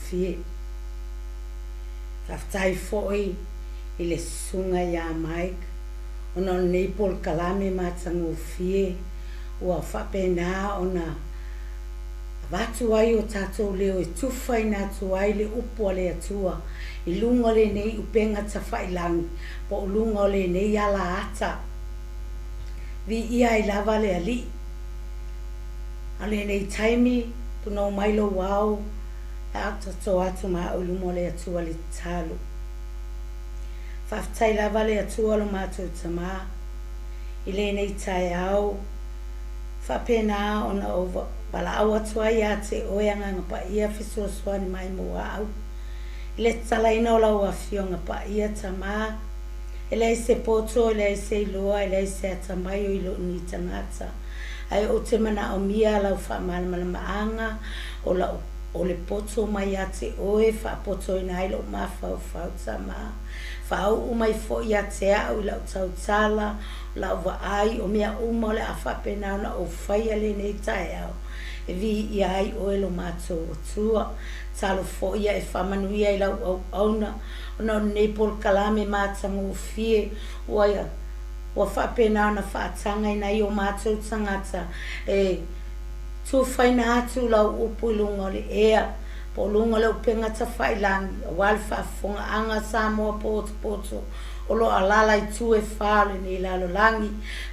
fie. Taftai foi ile sunga ya Mike. Ona nei pol kalame matsango fie. Ua whapena ona watu ai o tatou leo e tufai nā tuai le upo le atua. I lunga le nei upenga ta whailangi. Po lunga le nei ala ata. Vi ia I lava le ali. Ale nei taimi puno mailo wau. Ata to atu ma o lunga le atua le talo. Whaftai lava le atua lo mātou tama. I le nei tai au. Whapena ona over. Pala awa tua ia te oeanga ngapa ia fisua suani mai mua au. Ile tala ina o lau afio ngapa ia tama. Ele se poto, ele se iloa, ele se atamai o ilo ni tangata. Ai o te mana o mia lau whamana mana maanga. O le poto mai a te oe, wha poto ina ilo mawhau whau tama. Whau umai fo ia te au lau tau tala. Lau wa ai o mea uma le a whapena ona o whaia le nei tae au. E vi ia ai o elo mātou o tua. Talo fo ia e whamanuia I lau au auna. Ona nei pol kalame mātango o fie. Ua whapena ona whaatanga ina I o mātou tangata. E tu whaina atu lau upu lunga le ea. Po lunga le upenga ta whailangi. Wale whaafonga anga Samoa poto. Olo alala I tu e whale ni lalo langi.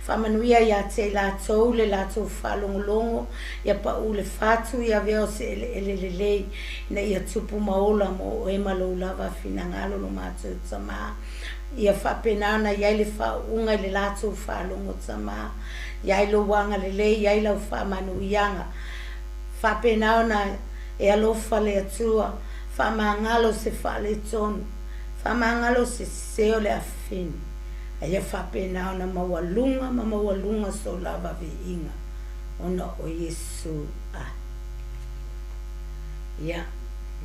Whamanuia ia te la tau le la tau whalongolongo. Ia pa ule whatu ia veo se elelelei. Na ia tupu maola mo o e malo lava finangalo lo mātou tama. Ia whapenana iai le whaunga le la tau whalongo tama. Iai lo wanga lelei, iai lau whamanuianga. Whapenana e alofa le atua. Whamangalo se whale tonu. Whamangalo se seo le afini. Aia whapena ona mawalunga so lava vi inga. Ona o Yesu a. Ia,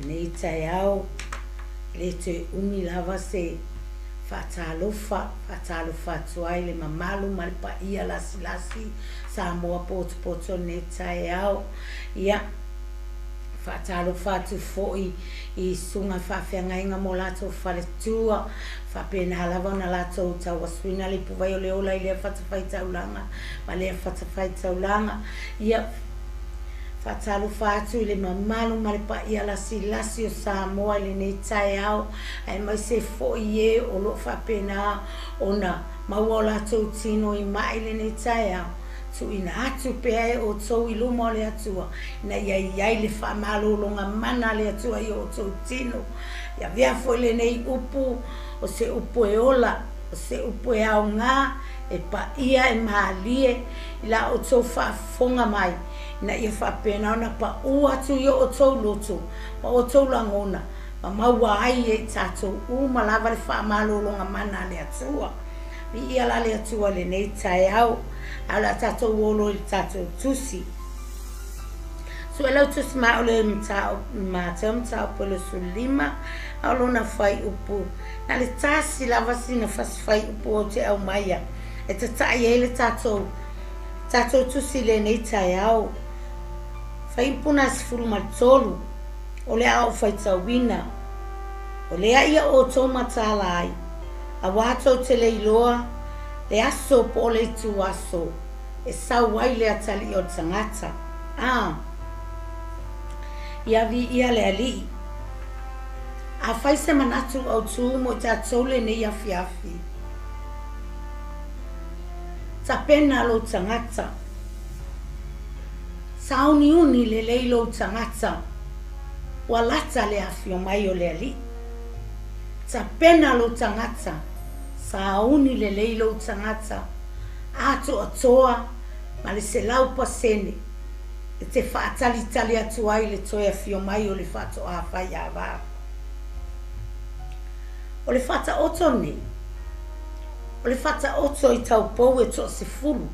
nei tai au. Le te umi lava se whatalofa tuai le mamalu malpa ia lasi. Samoa poto nei tai au. Ia. Whatalo whatu foi I sunga whawhianga inga mo lato Faletua. Whapena halawa na lato tau aswina li puwai o leola I lea whatawhai taulanga. Ma lea whatawhai taulanga. Ia whatalo whatu I le mamalu maripa ia lasi o Samoa I le nei tai au. Ai mai se foi e o lo whapena ona maua lato tino I mai le nei tai au. Tu ina atu pea o tau I luma le atua. Na iai le whamalolonga mana le atua I o tau tino. Ia vea foi le nei upu o se upu e ola. O se upu e au ngā e pa ia e maalie. Ila o tau whaafonga mai. Na ia whapena ona pa atu I o tau loto. Pa o tau langona. Ma maua ai e tatou uma lava le whamalolonga mana le atua. Mi ia la le atua le nei tai au. Ala tatou wolo I tatou tusi. So ela tusi ma ole mtao polo sulima. Alona fai upu. Na le tasi lava sina fai upu o te au maia. E te tai ele tatou tusi le nei tai au. Fai puna sifuru matolu. Ole au fai tawina. Ole a ia o tō matala ai. A wato te leiloa. Le aso po le tu aso. E sau wai le atali o tangata. Ia vi ia le ali. A fai se manatu au tu mo ta tole ne ia fiafi. Ta pena lo tangata. Sauni uni le leilo tangata. Walata le afio mai o le ali. Ta pena lo tangata. Sauni le leilo tangata. Ato atoa. Ma le se lau pasene. E te whaatali atu ai le toia fio mai o le whato a whai a wā. O le whata oto ne. O le whata oto I tau pou e toa se fulu.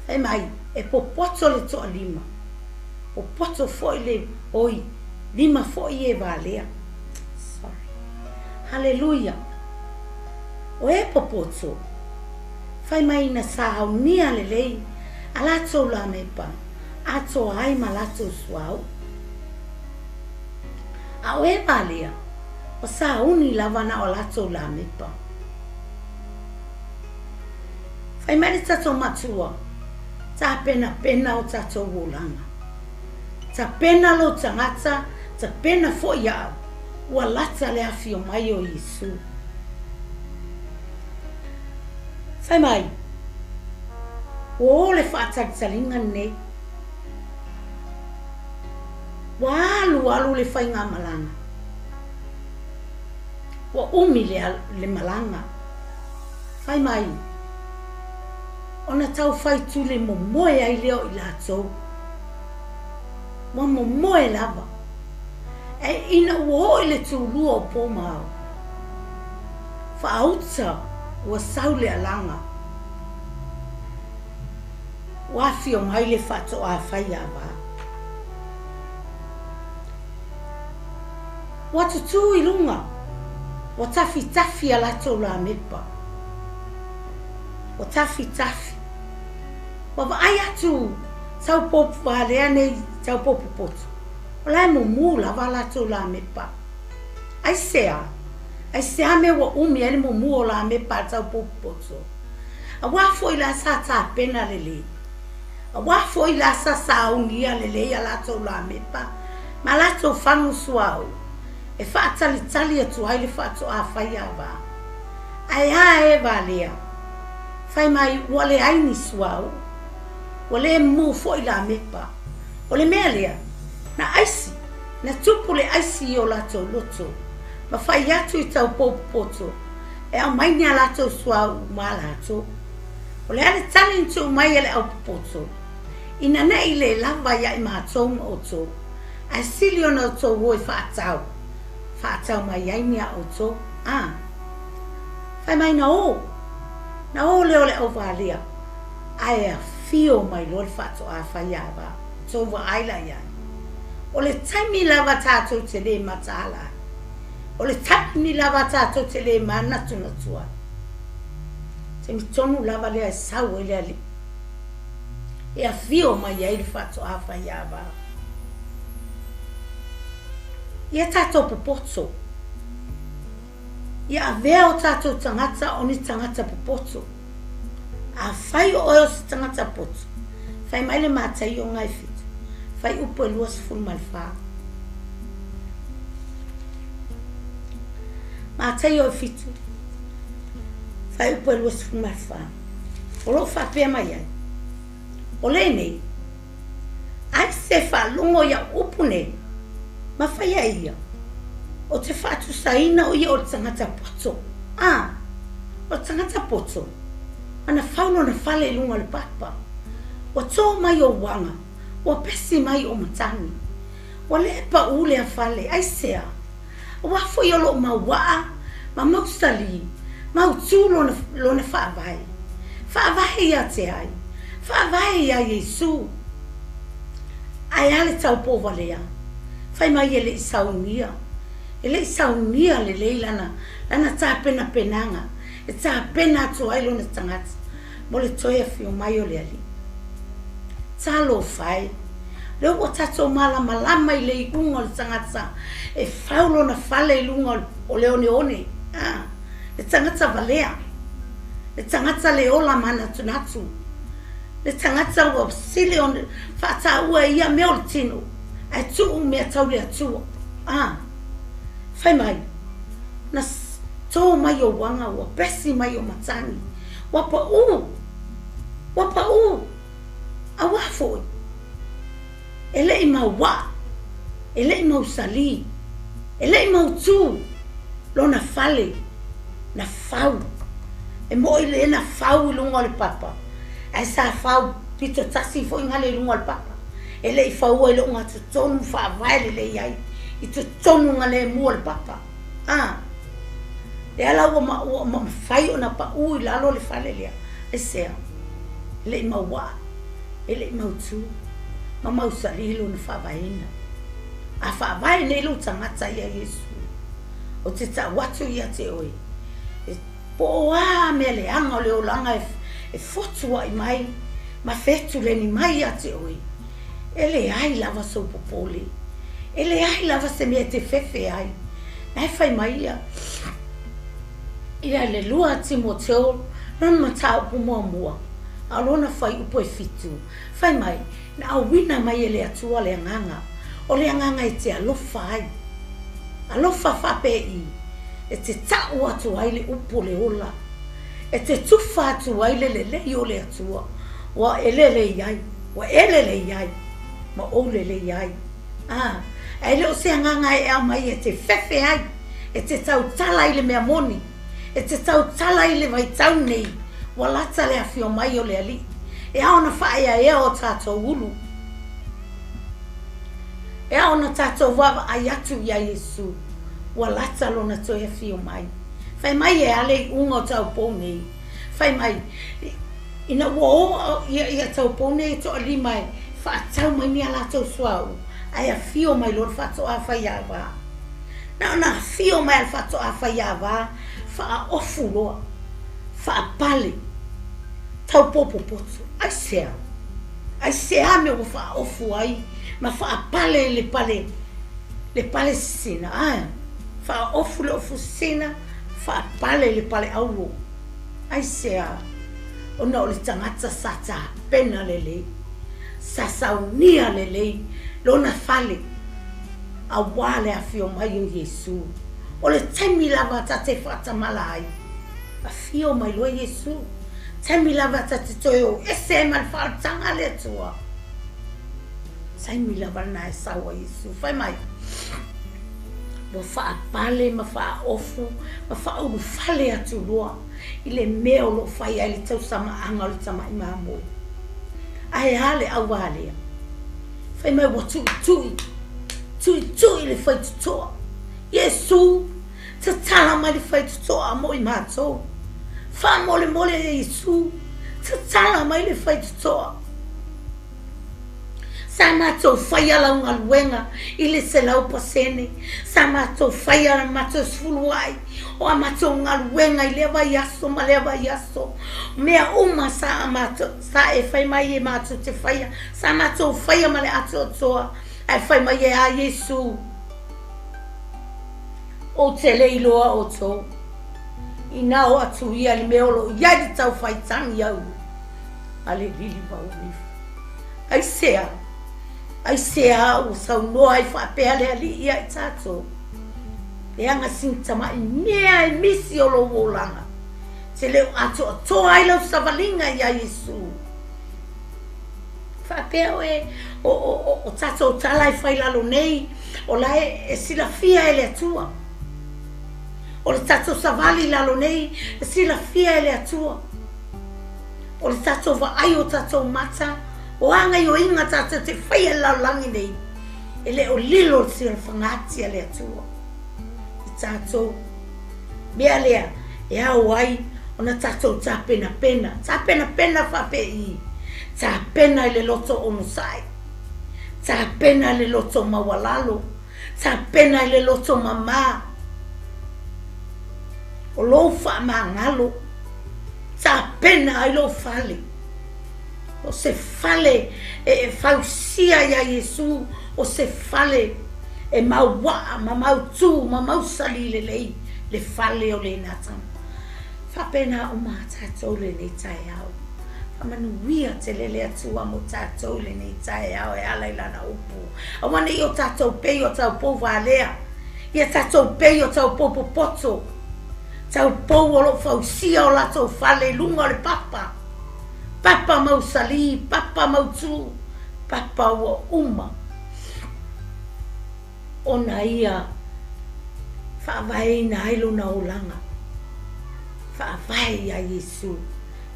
Hei mai, e popoto le toa lima. O poto foi le oi. Lima foi e valea. Sorry. Hallelujah. O e popoto. Fai mai na sahau nia le lei. Alato la mepa. Ato ai malato suau. A o e valea. O sa uni lava na o lato la mepa. Fai mare tato matua. Ta pena o tato wolanga. Ta pena lo tangata, ta pena fo ia. Ua lata le afio mai o Yesu. Fai mai. O le whaatagitalinga nei. Wa alu le whainga malanga. Wa umi le malanga. Fai mai. Ona tau fai tu le momoe ai leo i latou. Wa momoe lava. E ina uo i le tūlua o pō mao. Whaauta ua sau le alanga. Wa fio mai le whato a whai awa. Wa tutu i lunga. Wa tafi a lato la mepa. Wa tafi. Wa ai atu sau popu whalea nei sau popu potu. O lai mo lava lato la mepa. Ai sea me wa umi ane mo la mepa sau popu potu. A wafo i la sa ta pena lele. A wafo i la sa ungia lele a lato la mepa. Ma lato whangu suau. E whaatali atu ai le whaato a whai awa. Ai e valea. Whai mai wale aini suau. Wale mu fo i la mepa. Wale mea lea. Na aisi. Na tupu le aisi o lato loto. Ma whai atu i tau popu poto. E au maini a lato suau ma lato. Wale ale tali ntu mai ele au poto. Ina ne i le lava ya i mātou ma oto. A sili ona oto woi whaatau. Whaatau mai aini a oto. Whai mai na o. Na o leo le au whalea. Ai a fio mai lor whaato a whai awa. Tova aila ia. O le taimi lava tātou te le matala. O le taimi lava tātou te le manatu natua. Te mi tonu lava lea e sau e lea li. E a fio mai ai le whaato a whai awa. Ia tātou popoto. Ia avea o tātou tangata o ni tangata popoto. A whai o eo si tangata poto. Whai mai le mātai o ngai fitu. Whai upo e luas fun malwha. Mātai o fitu. Whai upo e luas fun malwha. O lo whapea mai ai. O le nei. Ai se whalungo ia upu nei. Ma whai a ia. O te whatu saina o ia o tangata poto. O tangata poto. Ana whauno na whale lunga le papa. O tō mai o wanga. O pesi mai o matani. O le pa ule a whale. Ai sea. O wafo i o lo mawaa. Ma mausali. Mautu lona whaavai. Whaavai ia te ai. Whaavai ia Yesu. Ai ale tau pōwa lea. Whai mai e le i saunia. E le i saunia le leilana. Lana tā pena penanga. E tā pena atu ai lona tangata. Mo le toia fio mai o le ali. Tā lo whai. Leo o tato malama i le i unga le tangata. E whau lona whale i lunga o le one. Le tangata valea. Le tangata le ola mana tunatu. Le tangata o sile on whata ua ia meo le tino. Ai tuu mea tau le atua. Whai mai. Na tō mai o wanga, wa pesi mai o matani. Wapa u. A wafoi. Ele i mau wa. Ele i mau sali. Ele i mau tū. Lona fale. Na fau. E mo i le na fau i lunga le papa. Ai sa fau pito tasi fo ingale i lunga le papa. Ele i fau e lunga tu tonu whaavai le iai. I tu tonu ngale mua le papa. Le ala ua ma whai o na pa ui lalo le whale lea. E sea. Ele i mau wa. Ele i mau tū. Ma mau sarilo na whaavaina. A whaavai nei lo tangata ia Yesu. O te ta watu ia te oi. E poa mea le anga o le olanga e fotua i mai. Ma fetu le ni mai ia te oi. Ele ai lava so popole. Ele ai lava se me te fefe ai. Ai fai mai ia. Ia le lua Timoteo, non matau pu mua. Alona fai upo e fitu. Fai mai, na awina mai ele atua le nganga. O le nganga e te alofa ai. Alofa fape i. E te tau atu ai le upo le ola. E te tufa atu ai le lei o le atua. Wa elele iai. Wa elele iai. Ma olele iai. E le o se nganga e au mai e te fefe ai. E te tau tala i le mea moni. E te tau tala i le vai tau nei. Wa lata le afio mai o le ali. E aona whaea e o tātou ulu. E aona tātou wawa ai atu ia Yesu. Wa lata lona toi afio mai. Whai mai e ale unga o tau pōnei. Whai mai. Ina wo ia tau pōnei to ali mai. Whaatau mai ni ala tau suau. Ai afio mai lor whato a whai awa. Na ona afio mai al whato a whai awa. Wha ofu loa. Wha pale. Tau popo potu. Ai sea. Ai sea me o wha ofu ai. Ma wha pale le pale. Le pale sina. Wha ofu le ofu sina. Wha pale le pale aulo. Ai sea. Ona o le tangata sata pena lele. Sa saunia lele. Lona fale. A wale a fio mai o Yesu. O le taimi lava ta te whata malai. A fio mai loa Yesu. Taimi lava ta te toyo. Ese e man whaatanga le tua. Taimi lava na e sawa Yesu. Whai mai. Mo wha pale ma wha ofu. Ma wha uru fale atu loa. I le meo lo whai ai le tau sama anga le tama i maamo. Ai hale au wale. Whai mai wa tui tui. Tui tui le whai tutoa. Yesu, te tala mai le whai tutoa mo i mātou. Wha mole mole Yesu, te tala mai le whai tutoa. Sa mātou whai ala unga luenga i le se lau pasene. Sa mātou whai ala mātou sfuluai. O a mātou unga luenga i lewa yaso ma lewa yaso. Mea uma sa a mātou, sa e whai mai e mātou te whaia. Sa mātou whaia ma le ato toa. Ai whai mai e a Yesu. O te leiloa o tō. I nā o atu ia li meolo. Ia di tau whai tangi au. Ale lili wau rifu. Ai sea. Ai sea o sau noa i whapea le ali ia i tātou. Le anga sintama i mea i misi o lo wolanga. Te leo atu o tō ai lau savalinga ia Yesu. Whapea o tātou tala i whai lalo nei. O lai e sila fia e le atua. O le tato savali lalo nei, e sila fia e le atua. O le tato wa ai o tato mata, o anga i o inga tato te whaia lau langi nei. E le o lilo le sila whangati a le atua. I tato, mea lea, e au ai, o na tato ta pena pena. Ta pena pena whape i. Ta pena i le loto o musai. Ta pena i le loto mawalalo. Ta pena i le loto mama. O lo fa mangalo. Ta pena ai lo fale. O se fale e fausia ya Yesu. O se fale e maua, ma mau tu, ma mau sali le lei. Le fale o le natam. Fa pena o ma tatou le nei tai au. Fa manuia te lele atua mo tatou le nei tai au e ala ilana upu. A wana i o tatou pei o tau pou valea. Ia tatou pei o tau pou poto. Tau pou o lo fausia o lato fale lunga le papa. Papa mau sali, papa mau tu, papa o uma. Ona ia whaavai na hailo na olanga. Whaavai a Yesu.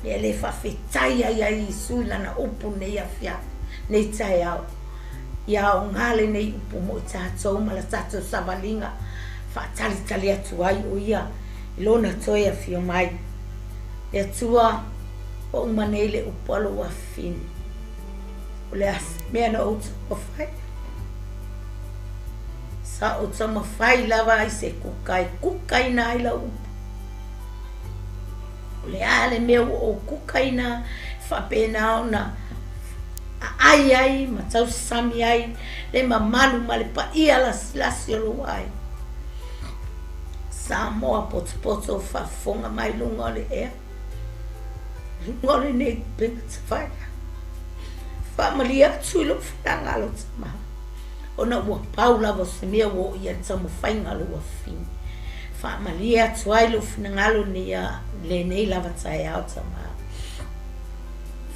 Le le whawhetai a Yesu lana upu nei a whia. Nei tai au. Ia o ngale nei upu mo i tātou ma la tātou savalinga. Whaatali tali atu ai o ia. Lona toi a fio mai. E atua o umanei le upalo wa fini. O le as mea na outa o whai. Sa outa ma whai lava ai se kukai. Kukai na ai la upu. O le ale mea o kukai na whapena o na ai ma tau sami ai le mamalu ma le paia lasi o Luaiva sa moa poto o whafonga mai lunga o le ea lunga o le nei penga te whaia whaamalia atu ilo whananga alo te maha ona ua paula wa se mea wo ia tamu whainga alo wa fini whaamalia atu ai lo whananga alo ni a le nei lava tai au ta maha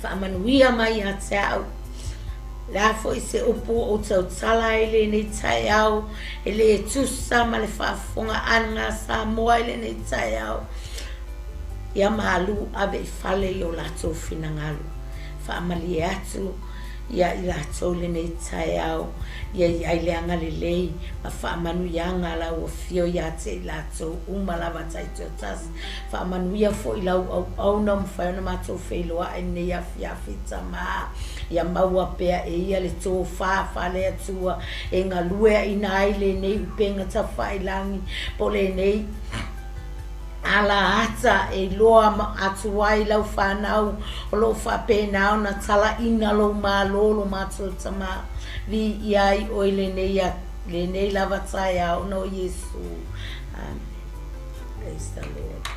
whaamanuia mai a te au la foi se opo o tau tala ele nei tai au ele tusa ma le whaafonga anga sa moa ele nei tai au ia malu ave I fale I o lato finangalu whaamali atu ia I lato le nei tai au ia I aileanga le lei ma whaamanu ianga la ua fio ia te lato umalawa tai te o tas whaamanu ia fo I lau au na mwhaiona mato whailoa e nei afi tamaa ia maua pea e ia le tō whāwhale atua e ngā luea ina ai le nei upenga ta whailangi po le nei ala ata e loa atu ai lau whanau o lo whapenau na tala ina lo mālolo mātua tama li iai o le nei lava tai au no Yesu. Praise the Lord.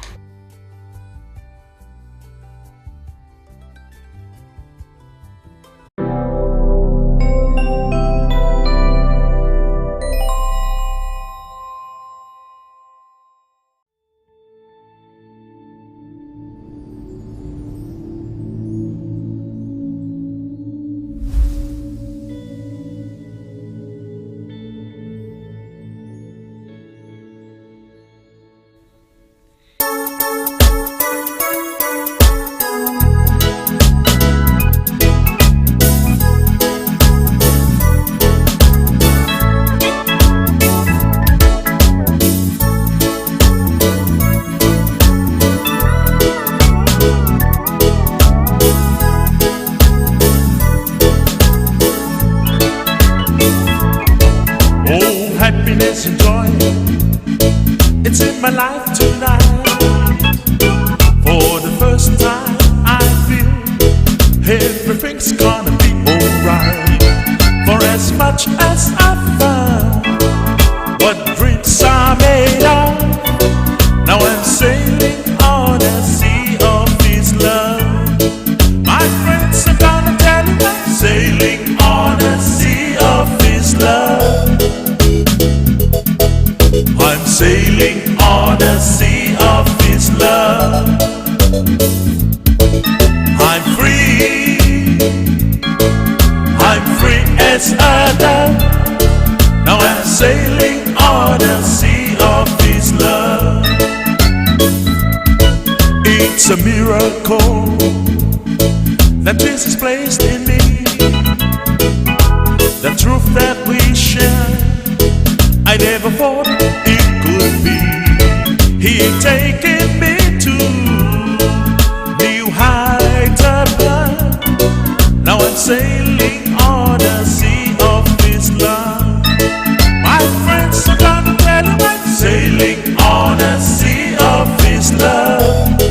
Happiness and joy, it's in my life tonight. For the first time I feel everything's gonna be alright. For as much as I've found what dreams are made of, now I'm sailing on a sea of His love. My friends are gonna tell you I'm sailing on a sea of His love. I'm sailing on a sea of His love. I'm free as a dove. Now I'm sailing on a sea of His love. It's a miracle that Jesus placed in me, the truth that we share I never thought it could be. He taken me to new heights above. Now I'm sailing on a sea of His love. My friends are gonna tell you I'm sailing on a sea of His love.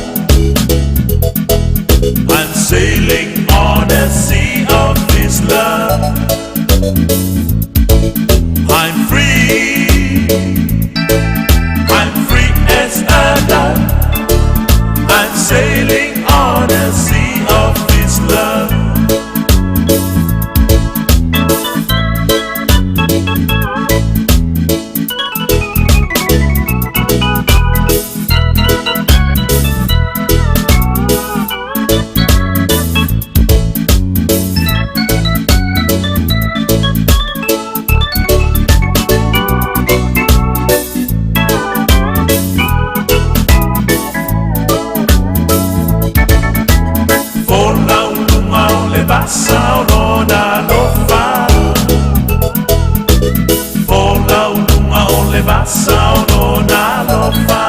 I'm sailing on a sea of His love. I'm free as a dove. I'm sailing on a sea of His love. Passa o nona lo fa.